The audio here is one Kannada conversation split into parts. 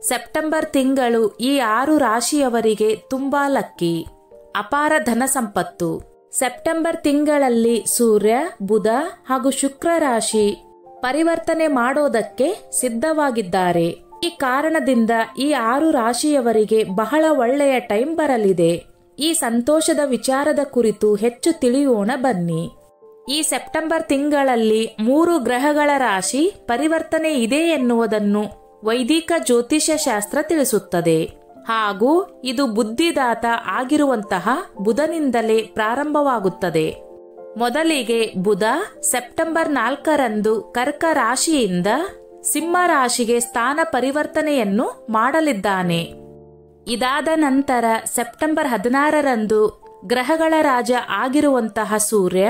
ಸೆಪ್ಟೆಂಬರ್ ತಿಂಗಳು ಈ 6 ರಾಶಿಯವರಿಗೆ ತುಂಬಾ ಲಕ್ಕಿ. ಅಪಾರ ಧನ ಸಂಪತ್ತು. ಸೆಪ್ಟೆಂಬರ್ ತಿಂಗಳಲ್ಲಿ ಸೂರ್ಯ, ಬುಧ ಹಾಗೂ ಶುಕ್ರ ರಾಶಿ ಪರಿವರ್ತನೆ ಮಾಡೋದಕ್ಕೆ ಸಿದ್ಧವಾಗಿದ್ದಾರೆ. ಈ ಕಾರಣದಿಂದ ಈ 6 ರಾಶಿಯವರಿಗೆ ಬಹಳ ಒಳ್ಳೆಯ ಟೈಮ್ ಬರಲಿದೆ. ಈ ಸಂತೋಷದ ವಿಚಾರದ ಕುರಿತು ಹೆಚ್ಚು ತಿಳಿಯೋಣ ಬನ್ನಿ. ಈ ಸೆಪ್ಟೆಂಬರ್ ತಿಂಗಳಲ್ಲಿ 3 ಗ್ರಹಗಳ ರಾಶಿ ಪರಿವರ್ತನೆ ಇದೆ ಎನ್ನುವುದನ್ನು ವೈದಿಕ ಜ್ಯೋತಿಷ್ಯ ಶಾಸ್ತ್ರ ತಿಳಿಸುತ್ತದೆ. ಹಾಗೂ ಇದು ಬುದ್ಧಿದಾತ ಆಗಿರುವಂತಹ ಬುಧನಿಂದಲೇ ಪ್ರಾರಂಭವಾಗುತ್ತದೆ. ಮೊದಲಿಗೆ ಬುಧ ಸೆಪ್ಟೆಂಬರ್ 4ರಂದು ಕರ್ಕ ರಾಶಿಯಿಂದ ಸಿಂಹ ರಾಶಿಗೆ ಸ್ಥಾನ ಪರಿವರ್ತನೆಯನ್ನು ಮಾಡಲಿದ್ದಾನೆ. ಇದಾದ ನಂತರ ಸೆಪ್ಟೆಂಬರ್ 16ರಂದು ಗ್ರಹಗಳ ರಾಜ ಆಗಿರುವಂತಹ ಸೂರ್ಯ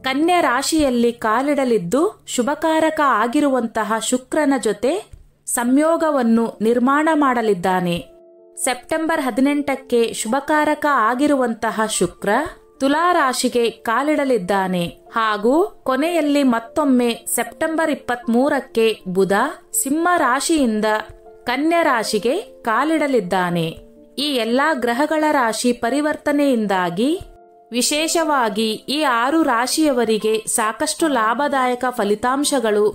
ಕನ್ಯಾ ರಾಶಿಯಲ್ಲಿ ಕಾಲಿಡಲಿದ್ದು ಶುಭಕಾರಕ ಆಗಿರುವಂತಹ ಶುಕ್ರನ ಜೊತೆ ಸಂಯೋಗವನ್ನು ನಿರ್ಮಾಣ ಮಾಡಲಿದ್ದಾನೆ. ಸೆಪ್ಟೆಂಬರ್ 18ಕ್ಕೆ ಶುಭಕಾರಕ ಆಗಿರುವಂತಹ ಶುಕ್ರ ತುಲಾ ರಾಶಿಗೆ ಕಾಲಿಡಲಿದ್ದಾನೆ. ಹಾಗೂ ಕೊನೆಯಲ್ಲಿ ಮತ್ತೊಮ್ಮೆ ಸೆಪ್ಟೆಂಬರ್ 23ಕ್ಕೆ ಬುಧ ಸಿಂಹ ರಾಶಿಯಿಂದ ಕನ್ಯಾ ರಾಶಿಗೆ ಕಾಲಿಡಲಿದ್ದಾನೆ. ಈ ಎಲ್ಲಾ ಗ್ರಹಗಳ ರಾಶಿ ಪರಿವರ್ತನೆಯಿಂದಾಗಿ ವಿಶೇಷವಾಗಿ ಈ 6 ರಾಶಿಯವರಿಗೆ ಸಾಕಷ್ಟು ಲಾಭದಾಯಕ ಫಲಿತಾಂಶಗಳು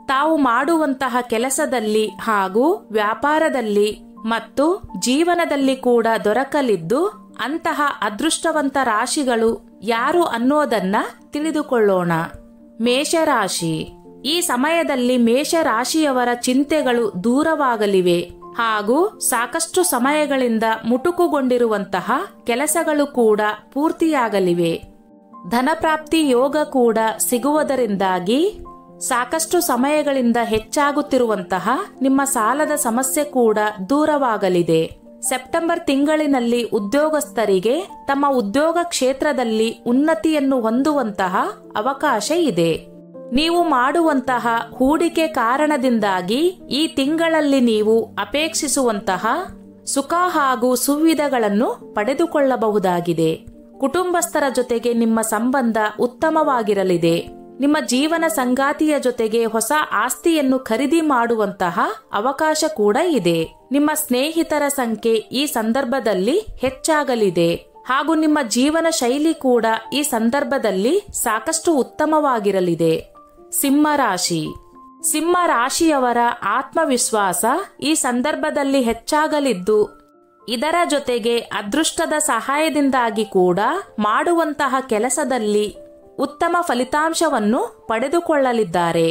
ತಾವು ಮಾಡುವಂತಹ ಕೆಲಸದಲ್ಲಿ ಹಾಗೂ ವ್ಯಾಪಾರದಲ್ಲಿ ಮತ್ತು ಜೀವನದಲ್ಲಿ ಕೂಡ ದೊರಕಲಿದ್ದು, ಅಂತಹ ಅದೃಷ್ಟವಂತ ರಾಶಿಗಳು ಯಾರು ಅನ್ನೋದನ್ನ ತಿಳಿದುಕೊಳ್ಳೋಣ. ಮೇಷರಾಶಿ. ಈ ಸಮಯದಲ್ಲಿ ಮೇಷರಾಶಿಯವರ ಚಿಂತೆಗಳು ದೂರವಾಗಲಿವೆ ಹಾಗೂ ಸಾಕಷ್ಟು ಸಮಯಗಳಿಂದ ಮುಟುಕುಗೊಂಡಿರುವಂತಹ ಕೆಲಸಗಳು ಕೂಡ ಪೂರ್ತಿಯಾಗಲಿವೆ. ಧನಪ್ರಾಪ್ತಿ ಯೋಗ ಕೂಡ ಸಿಗುವುದರಿಂದಾಗಿ ಸಾಕಷ್ಟು ಸಮಯಗಳಿಂದ ಹೆಚ್ಚಾಗುತ್ತಿರುವಂತಹ ನಿಮ್ಮ ಸಾಲದ ಸಮಸ್ಯೆ ಕೂಡ ದೂರವಾಗಲಿದೆ. ಸೆಪ್ಟೆಂಬರ್ ತಿಂಗಳಿನಲ್ಲಿ ಉದ್ಯೋಗಸ್ಥರಿಗೆ ತಮ್ಮ ಉದ್ಯೋಗ ಕ್ಷೇತ್ರದಲ್ಲಿ ಉನ್ನತಿಯನ್ನು ಹೊಂದುವಂತಹ ಅವಕಾಶ ಇದೆ. ನೀವು ಮಾಡುವಂತಹ ಹೂಡಿಕೆ ಕಾರಣದಿಂದಾಗಿ ಈ ತಿಂಗಳಲ್ಲಿ ನೀವು ಅಪೇಕ್ಷಿಸುವಂತಹ ಸುಖ ಹಾಗೂ ಸುವಿಧೆಗಳನ್ನು ಪಡೆದುಕೊಳ್ಳಬಹುದಾಗಿದೆ. ಕುಟುಂಬಸ್ಥರ ಜೊತೆಗೆ ನಿಮ್ಮ ಸಂಬಂಧ ಉತ್ತಮವಾಗಿರಲಿದೆ. ನಿಮ್ಮ ಜೀವನ ಸಂಗಾತಿಯ ಜೊತೆಗೆ ಹೊಸ ಆಸ್ತಿಯನ್ನು ಖರೀದಿ ಮಾಡುವಂತಹ ಅವಕಾಶ ಕೂಡ ಇದೆ. ನಿಮ್ಮ ಸ್ನೇಹಿತರ ಸಂಖ್ಯೆ ಈ ಸಂದರ್ಭದಲ್ಲಿ ಹೆಚ್ಚಾಗಲಿದೆ ಹಾಗೂ ನಿಮ್ಮ ಜೀವನ ಶೈಲಿ ಕೂಡ ಈ ಸಂದರ್ಭದಲ್ಲಿ ಸಾಕಷ್ಟು ಉತ್ತಮವಾಗಿರಲಿದೆ. ಸಿಂಹರಾಶಿ. ಸಿಂಹ ರಾಶಿಯವರ ಆತ್ಮವಿಶ್ವಾಸ ಈ ಸಂದರ್ಭದಲ್ಲಿ ಹೆಚ್ಚಾಗಲಿದ್ದು, ಇದರ ಜೊತೆಗೆ ಅದೃಷ್ಟದ ಸಹಾಯದಿಂದಾಗಿ ಕೂಡ ಮಾಡುವಂತಹ ಕೆಲಸದಲ್ಲಿ ಉತ್ತಮ ಫಲಿತಾಂಶವನ್ನು ಪಡೆದುಕೊಳ್ಳಲಿದ್ದಾರೆ.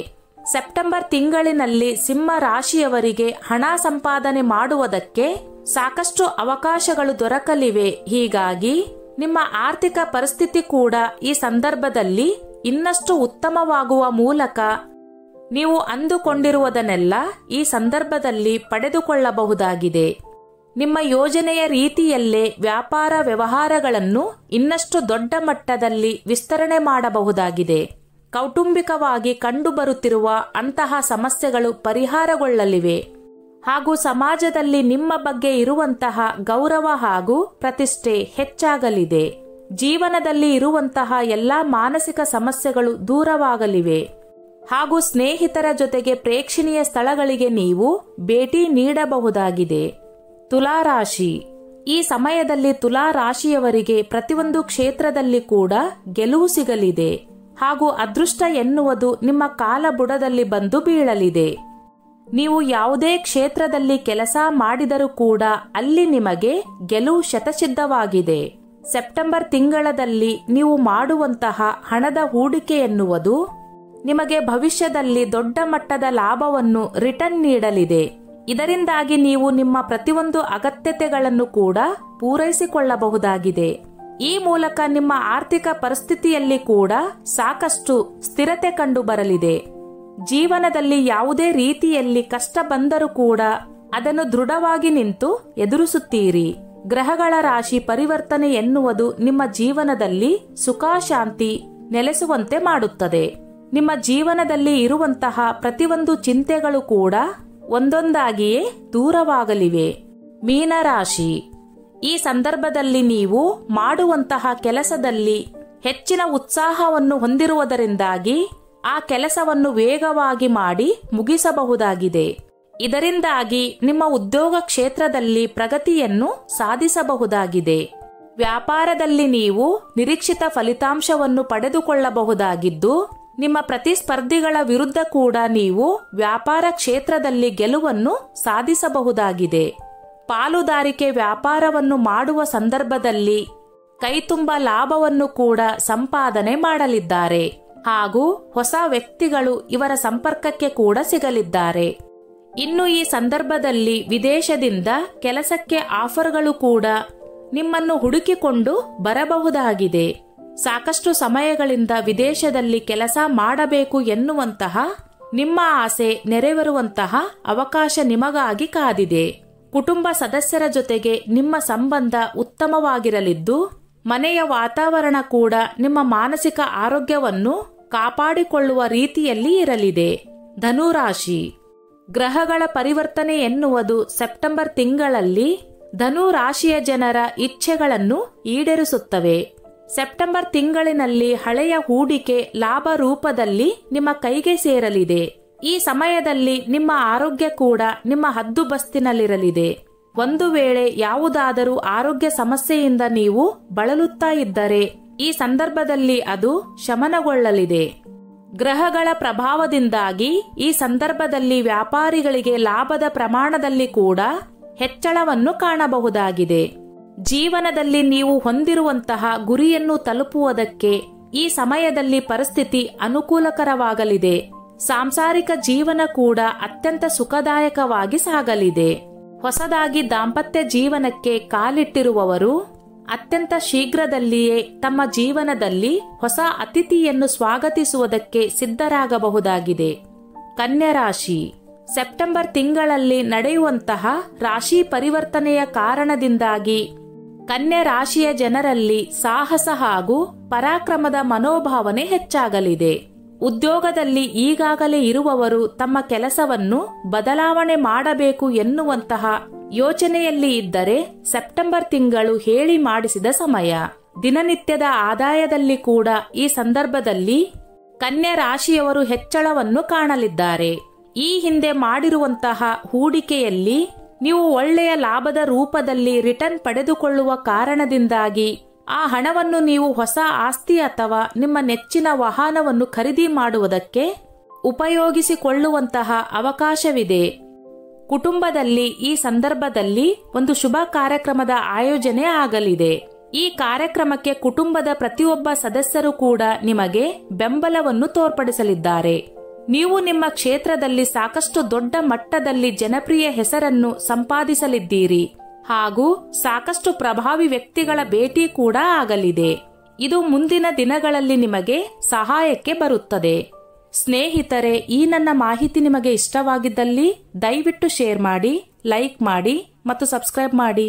ಸೆಪ್ಟೆಂಬರ್ ತಿಂಗಳಿನಲ್ಲಿ ಸಿಂಹ ರಾಶಿಯವರಿಗೆ ಹಣ ಸಂಪಾದನೆ ಮಾಡುವುದಕ್ಕೆ ಸಾಕಷ್ಟು ಅವಕಾಶಗಳು ದೊರಕಲಿವೆ. ಹೀಗಾಗಿ ನಿಮ್ಮ ಆರ್ಥಿಕ ಪರಿಸ್ಥಿತಿ ಕೂಡ ಈ ಸಂದರ್ಭದಲ್ಲಿ ಇನ್ನಷ್ಟು ಉತ್ತಮವಾಗುವ ಮೂಲಕ ನೀವು ಅಂದುಕೊಂಡಿರುವುದನ್ನೆಲ್ಲ ಈ ಸಂದರ್ಭದಲ್ಲಿ ಪಡೆದುಕೊಳ್ಳಬಹುದಾಗಿದೆ. ನಿಮ್ಮ ಯೋಜನೆಯ ರೀತಿಯಲ್ಲೇ ವ್ಯಾಪಾರ ವ್ಯವಹಾರಗಳನ್ನು ಇನ್ನಷ್ಟು ದೊಡ್ಡ ಮಟ್ಟದಲ್ಲಿ ವಿಸ್ತರಣೆ ಮಾಡಬಹುದಾಗಿದೆ. ಕೌಟುಂಬಿಕವಾಗಿ ಕಂಡುಬರುತ್ತಿರುವ ಅಂತಹ ಸಮಸ್ಯೆಗಳು ಪರಿಹಾರಗೊಳ್ಳಲಿವೆ ಹಾಗೂ ಸಮಾಜದಲ್ಲಿ ನಿಮ್ಮ ಬಗ್ಗೆ ಇರುವಂತಹ ಗೌರವ ಹಾಗೂ ಪ್ರತಿಷ್ಠೆ ಹೆಚ್ಚಾಗಲಿದೆ. ಜೀವನದಲ್ಲಿ ಇರುವಂತಹ ಎಲ್ಲಾ ಮಾನಸಿಕ ಸಮಸ್ಯೆಗಳು ದೂರವಾಗಲಿವೆ ಹಾಗೂ ಸ್ನೇಹಿತರ ಜೊತೆಗೆ ಪ್ರೇಕ್ಷಣೀಯ ಸ್ಥಳಗಳಿಗೆ ನೀವು ಭೇಟಿ ನೀಡಬಹುದಾಗಿದೆ. ತುಲಾರಾಶಿ. ಈ ಸಮಯದಲ್ಲಿ ತುಲಾ ರಾಶಿಯವರಿಗೆ ಪ್ರತಿಯೊಂದು ಕ್ಷೇತ್ರದಲ್ಲಿ ಕೂಡ ಗೆಲುವು ಸಿಗಲಿದೆ ಹಾಗೂ ಅದೃಷ್ಟ ಎನ್ನುವುದು ನಿಮ್ಮ ಕಾಲಬುಡದಲ್ಲಿ ಬಂದು ಬೀಳಲಿದೆ. ನೀವು ಯಾವುದೇ ಕ್ಷೇತ್ರದಲ್ಲಿ ಕೆಲಸ ಮಾಡಿದರೂ ಕೂಡ ಅಲ್ಲಿ ನಿಮಗೆ ಗೆಲುವು ಶತಸಿದ್ಧವಾಗಿದೆ. ಸೆಪ್ಟೆಂಬರ್ ತಿಂಗಳಲ್ಲಿ ನೀವು ಮಾಡುವಂತಹ ಹಣದ ಹೂಡಿಕೆ ಎನ್ನುವುದು ನಿಮಗೆ ಭವಿಷ್ಯದಲ್ಲಿ ದೊಡ್ಡ ಮಟ್ಟದ ಲಾಭವನ್ನು ರಿಟರ್ನ್ ನೀಡಲಿದೆ. ಇದರಿಂದಾಗಿ ನೀವು ನಿಮ್ಮ ಪ್ರತಿಯೊಂದು ಅಗತ್ಯತೆಗಳನ್ನು ಕೂಡ ಪೂರೈಸಿಕೊಳ್ಳಬಹುದಾಗಿದೆ. ಈ ಮೂಲಕ ನಿಮ್ಮ ಆರ್ಥಿಕ ಪರಿಸ್ಥಿತಿಯಲ್ಲಿ ಕೂಡ ಸಾಕಷ್ಟು ಸ್ಥಿರತೆ ಕಂಡು ಬರಲಿದೆ. ಜೀವನದಲ್ಲಿ ಯಾವುದೇ ರೀತಿಯಲ್ಲಿ ಕಷ್ಟ ಬಂದರೂ ಕೂಡ ಅದನ್ನು ದೃಢವಾಗಿ ನಿಂತು ಎದುರಿಸುತ್ತೀರಿ. ಗ್ರಹಗಳ ರಾಶಿ ಪರಿವರ್ತನೆ ಎನ್ನುವುದು ನಿಮ್ಮ ಜೀವನದಲ್ಲಿ ಸುಖ ಶಾಂತಿ ನೆಲೆಸುವಂತೆ ಮಾಡುತ್ತದೆ. ನಿಮ್ಮ ಜೀವನದಲ್ಲಿ ಇರುವಂತಹ ಪ್ರತಿಯೊಂದು ಚಿಂತೆಗಳು ಕೂಡ ಒಂದೊಂದಾಗಿಯೇ ದೂರವಾಗಲಿವೆ. ಮೀನರಾಶಿ. ಈ ಸಂದರ್ಭದಲ್ಲಿ ನೀವು ಮಾಡುವಂತಹ ಕೆಲಸದಲ್ಲಿ ಹೆಚ್ಚಿನ ಉತ್ಸಾಹವನ್ನು ಹೊಂದಿರುವುದರಿಂದಾಗಿ ಆ ಕೆಲಸವನ್ನು ವೇಗವಾಗಿ ಮಾಡಿ ಮುಗಿಸಬಹುದಾಗಿದೆ. ಇದರಿಂದಾಗಿ ನಿಮ್ಮ ಉದ್ಯೋಗ ಕ್ಷೇತ್ರದಲ್ಲಿ ಪ್ರಗತಿಯನ್ನು ಸಾಧಿಸಬಹುದಾಗಿದೆ. ವ್ಯಾಪಾರದಲ್ಲಿ ನೀವು ನಿರೀಕ್ಷಿತ ಫಲಿತಾಂಶವನ್ನು ಪಡೆದುಕೊಳ್ಳಬಹುದಾಗಿದ್ದು, ನಿಮ್ಮ ಪ್ರತಿಸ್ಪರ್ಧಿಗಳ ವಿರುದ್ಧ ಕೂಡ ನೀವು ವ್ಯಾಪಾರ ಕ್ಷೇತ್ರದಲ್ಲಿ ಗೆಲುವನ್ನು ಸಾಧಿಸಬಹುದಾಗಿದೆ. ಪಾಲುದಾರಿಕೆ ವ್ಯಾಪಾರವನ್ನು ಮಾಡುವ ಸಂದರ್ಭದಲ್ಲಿ ಕೈತುಂಬ ಲಾಭವನ್ನು ಕೂಡ ಸಂಪಾದನೆ ಮಾಡಲಿದ್ದಾರೆ ಹಾಗೂ ಹೊಸ ವ್ಯಕ್ತಿಗಳು ಇವರ ಸಂಪರ್ಕಕ್ಕೆ ಕೂಡ ಸಿಗಲಿದ್ದಾರೆ. ಇನ್ನು ಈ ಸಂದರ್ಭದಲ್ಲಿ ವಿದೇಶದಿಂದ ಕೆಲಸಕ್ಕೆ ಆಫರ್ಗಳು ಕೂಡ ನಿಮ್ಮನ್ನು ಹುಡುಕಿಕೊಂಡು ಬರಬಹುದಾಗಿದೆ. ಸಾಕಷ್ಟು ಸಮಯಗಳಿಂದ ವಿದೇಶದಲ್ಲಿ ಕೆಲಸ ಮಾಡಬೇಕು ಎನ್ನುವಂತಹ ನಿಮ್ಮ ಆಸೆ ನೆರವೇರುವಂತಹ ಅವಕಾಶ ನಿಮಗಾಗಿ ಕಾದಿದೆ. ಕುಟುಂಬ ಸದಸ್ಯರ ಜೊತೆಗೆ ನಿಮ್ಮ ಸಂಬಂಧ ಉತ್ತಮವಾಗಿರಲಿದ್ದು, ಮನೆಯ ವಾತಾವರಣ ಕೂಡ ನಿಮ್ಮ ಮಾನಸಿಕ ಆರೋಗ್ಯವನ್ನು ಕಾಪಾಡಿಕೊಳ್ಳುವ ರೀತಿಯಲ್ಲಿ ಇರಲಿದೆ. ಧನುರಾಶಿ. ಗ್ರಹಗಳ ಪರಿವರ್ತನೆ ಎನ್ನುವುದು ಸೆಪ್ಟೆಂಬರ್ ತಿಂಗಳಲ್ಲಿ ಧನು ರಾಶಿಯ ಜನರ ಇಚ್ಛೆಗಳನ್ನು ಈಡೇರಿಸುತ್ತವೆ. ಸೆಪ್ಟೆಂಬರ್ ತಿಂಗಳಿನಲ್ಲಿ ಹಳೆಯ ಹೂಡಿಕೆ ಲಾಭ ರೂಪದಲ್ಲಿ ನಿಮ್ಮ ಕೈಗೆ ಸೇರಲಿದೆ. ಈ ಸಮಯದಲ್ಲಿ ನಿಮ್ಮ ಆರೋಗ್ಯ ಕೂಡ ನಿಮ್ಮ ಹದ್ದುಬಸ್ತಿನಲ್ಲಿರಲಿದೆ. ಒಂದು ವೇಳೆ ಯಾವುದಾದರೂ ಆರೋಗ್ಯ ಸಮಸ್ಯೆಯಿಂದ ನೀವು ಬಳಲುತ್ತಾ ಇದ್ದರೆ ಈ ಸಂದರ್ಭದಲ್ಲಿ ಅದು ಶಮನಗೊಳ್ಳಲಿದೆ. ಗ್ರಹಗಳ ಪ್ರಭಾವದಿಂದಾಗಿ ಈ ಸಂದರ್ಭದಲ್ಲಿ ವ್ಯಾಪಾರಿಗಳಿಗೆ ಲಾಭದ ಪ್ರಮಾಣದಲ್ಲಿ ಕೂಡ ಹೆಚ್ಚಳವನ್ನು ಕಾಣಬಹುದಾಗಿದೆ. ಜೀವನದಲ್ಲಿ ನೀವು ಹೊಂದಿರುವಂತಹ ಗುರಿಯನ್ನು ತಲುಪುವುದಕ್ಕೆ ಈ ಸಮಯದಲ್ಲಿ ಪರಿಸ್ಥಿತಿ ಅನುಕೂಲಕರವಾಗಲಿದೆ. ಸಾಂಸಾರಿಕ ಜೀವನ ಕೂಡ ಅತ್ಯಂತ ಸುಖದಾಯಕವಾಗಿ ಸಾಗಲಿದೆ. ಹೊಸದಾಗಿ ದಾಂಪತ್ಯ ಜೀವನಕ್ಕೆ ಕಾಲಿಟ್ಟಿರುವವರು ಅತ್ಯಂತ ಶೀಘ್ರದಲ್ಲಿಯೇ ತಮ್ಮ ಜೀವನದಲ್ಲಿ ಹೊಸ ಅತಿಥಿಯನ್ನು ಸ್ವಾಗತಿಸುವುದಕ್ಕೆ ಸಿದ್ಧರಾಗಬಹುದಾಗಿದೆ. ಕನ್ಯಾ ರಾಶಿ. ಸೆಪ್ಟೆಂಬರ್ ತಿಂಗಳಲ್ಲಿ ನಡೆಯುವಂತಹ ರಾಶಿ ಪರಿವರ್ತನೆಯ ಕಾರಣದಿಂದಾಗಿ ಕನ್ಯಾ ರಾಶಿಯ ಜನರಲ್ಲಿ ಸಾಹಸ ಹಾಗೂ ಪರಾಕ್ರಮದ ಮನೋಭಾವನೆ ಹೆಚ್ಚಾಗಲಿದೆ. ಉದ್ಯೋಗದಲ್ಲಿ ಈಗಾಗಲೇ ಇರುವವರು ತಮ್ಮ ಕೆಲಸವನ್ನು ಬದಲಾವಣೆ ಮಾಡಬೇಕು ಎನ್ನುವಂತಹ ಯೋಚನೆಯಲ್ಲಿ ಇದ್ದರೆ ಸೆಪ್ಟೆಂಬರ್ ತಿಂಗಳು ಹೇಳಿ ಮಾಡಿಸಿದ ಸಮಯ. ದಿನನಿತ್ಯದ ಆದಾಯದಲ್ಲಿ ಕೂಡ ಈ ಸಂದರ್ಭದಲ್ಲಿ ಕನ್ಯಾ ರಾಶಿಯವರು ಹೆಚ್ಚಳವನ್ನು ಕಾಣಲಿದ್ದಾರೆ. ಈ ಹಿಂದೆ ಮಾಡಿರುವಂತಹ ಹೂಡಿಕೆಯಲ್ಲಿ ನೀವು ಒಳ್ಳೆಯ ಲಾಭದ ರೂಪದಲ್ಲಿ ರಿಟರ್ನ್ ಪಡೆದುಕೊಳ್ಳುವ ಕಾರಣದಿಂದಾಗಿ ಆ ಹಣವನ್ನು ನೀವು ಹೊಸ ಆಸ್ತಿ ಅಥವಾ ನಿಮ್ಮ ನೆಚ್ಚಿನ ವಾಹನವನ್ನು ಖರೀದಿ ಮಾಡುವುದಕ್ಕೆ ಉಪಯೋಗಿಸಿಕೊಳ್ಳುವಂತಹ ಅವಕಾಶವಿದೆ. ಕುಟುಂಬದಲ್ಲಿ ಈ ಸಂದರ್ಭದಲ್ಲಿ ಒಂದು ಶುಭ ಕಾರ್ಯಕ್ರಮದ ಆಯೋಜನೆ ಆಗಲಿದೆ. ಈ ಕಾರ್ಯಕ್ರಮಕ್ಕೆ ಕುಟುಂಬದ ಪ್ರತಿಯೊಬ್ಬ ಸದಸ್ಯರು ಕೂಡ ನಿಮಗೆ ಬೆಂಬಲವನ್ನು ತೋರ್ಪಡಿಸಲಿದ್ದಾರೆ. ನೀವು ನಿಮ್ಮ ಕ್ಷೇತ್ರದಲ್ಲಿ ಸಾಕಷ್ಟು ದೊಡ್ಡ ಮಟ್ಟದಲ್ಲಿ ಜನಪ್ರಿಯ ಹೆಸರನ್ನು ಸಂಪಾದಿಸಲಿದ್ದೀರಿ ಹಾಗೂ ಸಾಕಷ್ಟು ಪ್ರಭಾವಿ ವ್ಯಕ್ತಿಗಳ ಭೇಟಿ ಕೂಡ ಆಗಲಿದೆ. ಇದು ಮುಂದಿನ ದಿನಗಳಲ್ಲಿ ನಿಮಗೆ ಸಹಾಯಕ್ಕೆ ಬರುತ್ತದೆ. ಸ್ನೇಹಿತರೆ, ಈ ನನ್ನ ಮಾಹಿತಿ ನಿಮಗೆ ಇಷ್ಟವಾಗಿದ್ದಲ್ಲಿ ದಯವಿಟ್ಟು ಶೇರ್ ಮಾಡಿ, ಲೈಕ್ ಮಾಡಿ ಮತ್ತು ಸಬ್ಸ್ಕ್ರೈಬ್ ಮಾಡಿ.